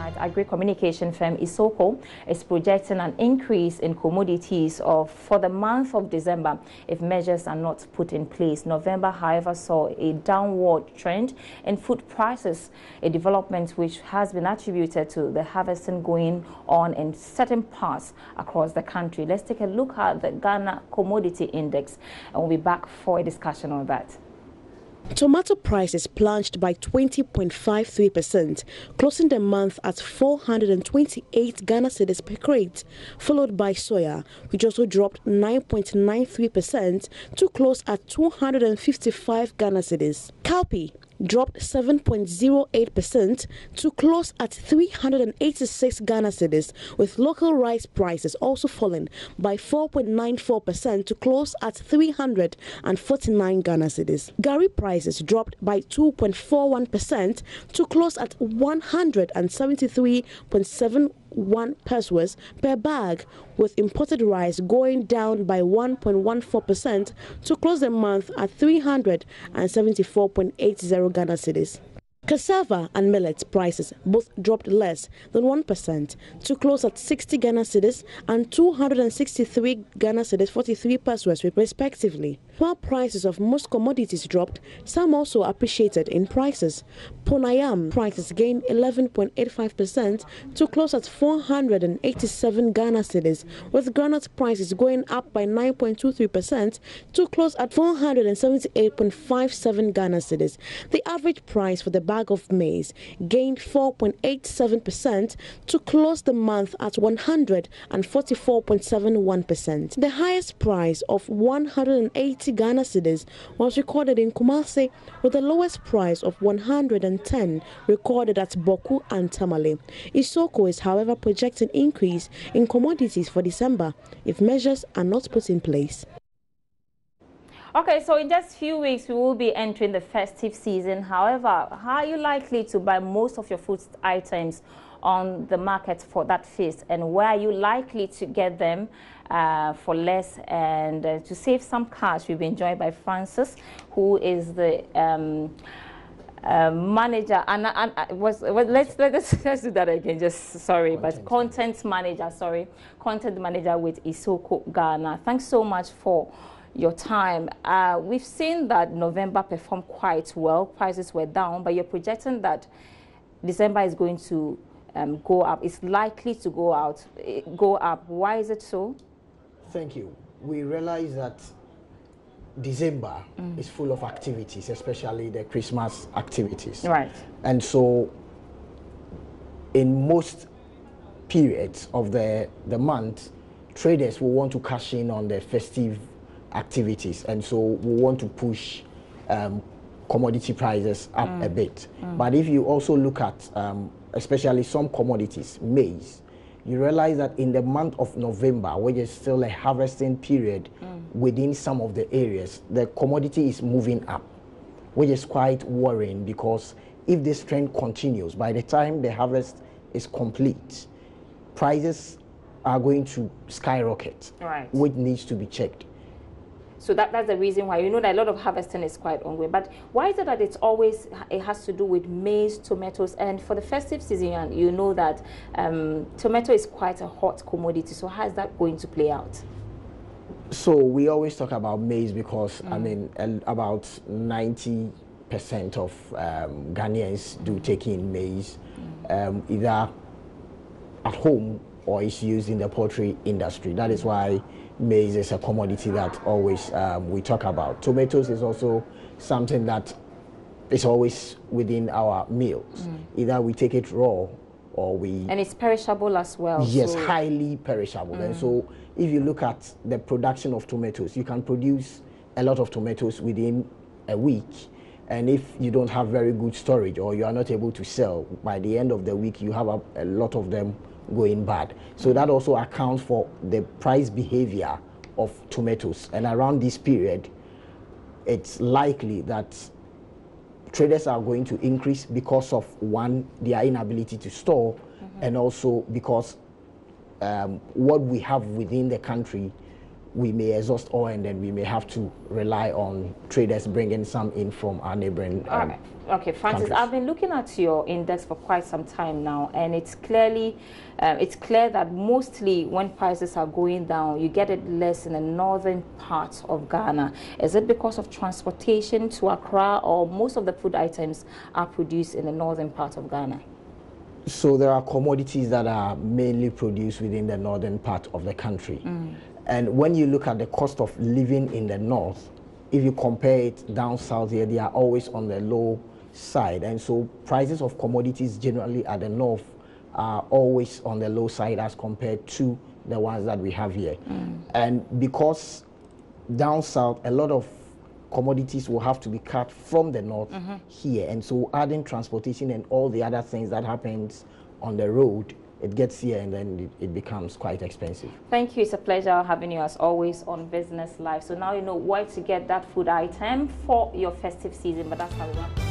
tonight, agri-communication firm Esoko is projecting an increase in commodities for the month of December if measures are not put in place. November, however, saw a downward trend in food prices, a development which has been attributed to the harvesting going on in certain parts across the country. Let's take a look at the Ghana Commodity Index, and we'll be back for a discussion on that. Tomato prices plunged by 20.53%, closing the month at 428 Ghana cedis per crate, followed by soya, which also dropped 9.93% to close at 255 Ghana cedis. Cowpea dropped 7.08% to close at 386 Ghana cedis, with local rice prices also falling by 4.94% to close at 349 Ghana cedis. Gari prices dropped by 2.41% to close at 173.71 pesos per bag, with imported rice going down by 1.14% to close the month at 374.80 Ghana cedis. Cassava and millet prices both dropped less than 1% to close at 60 Ghana cedis and 263 Ghana cedis 43 pesos respectively. While prices of most commodities dropped, some also appreciated in prices. Ponayam prices gained 11.85% to close at 487 Ghana cedis, with granite prices going up by 9.23% to close at 478.57 Ghana cedis. The average price for the bag of maize gained 4.87% to close the month at 144.71%. The highest price of 180 Ghana cedis was recorded in Kumasi, with the lowest price of 110 recorded at Boku and Tamale. Esoko is, however, projecting increase in commodities for December if measures are not put in place. Okay, so in just a few weeks, we will be entering the festive season. However, how are you likely to buy most of your food items on the market for that feast, and where are you likely to get them for less and to save some cash? We've been joined by Francis, who is the manager, and let's do that again. Just sorry, content manager with Esoko Ghana. Thanks so much for your time. We've seen that November performed quite well. Prices were down, but you're projecting that December is going to go up. It's likely to go up. Why is it so? Thank you. We realize that December is full of activities, especially the Christmas activities. Right. And so in most periods of the month, traders will want to cash in on the festive activities, and so we want to push commodity prices up a bit. But if you also look at especially some commodities, maize, you realize that in the month of November, which is still a harvesting period within some of the areas, the commodity is moving up, which is quite worrying, because if this trend continues, by the time the harvest is complete, prices are going to skyrocket, right, which needs to be checked. So that's the reason why, you know, that a lot of harvesting is quite ongoing. But why is it that it has to do with maize, tomatoes, and for the festive season, you know that tomato is quite a hot commodity. So how is that going to play out? So we always talk about maize because, I mean, about 90% of Ghanaians do take in maize, either at home or is used in the poultry industry. That is why maize is a commodity that always we talk about. Tomatoes is also something that is always within our meals. Either we take it raw or we... And it's perishable as well. Yes, so highly perishable. And so if you look at the production of tomatoes, you can produce a lot of tomatoes within a week. And if you don't have very good storage, or you are not able to sell, by the end of the week, you have a lot of them going bad. So that also accounts for the price behavior of tomatoes. And around this period, it's likely that traders are going to increase because of, one, their inability to store, and also because what we have within the country we may exhaust oil, and then we may have to rely on traders bringing some in from our neighboring All right. Okay, Francis, countries. I've been looking at your index for quite some time now, and it's clear that mostly when prices are going down, you get it less in the northern part of Ghana. Is it because of transportation to Accra, or most of the food items are produced in the northern part of Ghana? So there are commodities that are mainly produced within the northern part of the country. And when you look at the cost of living in the north, if you compare it down south here, they are always on the low side. And so prices of commodities generally at the north are always on the low side as compared to the ones that we have here. And because down south, a lot of commodities will have to be cut from the north here. And so adding transportation and all the other things that happens on the road, it gets here and then it becomes quite expensive. Thank you. It's a pleasure having you as always on Business Live. So now you know where to get that food item for your festive season, but that's how we wrap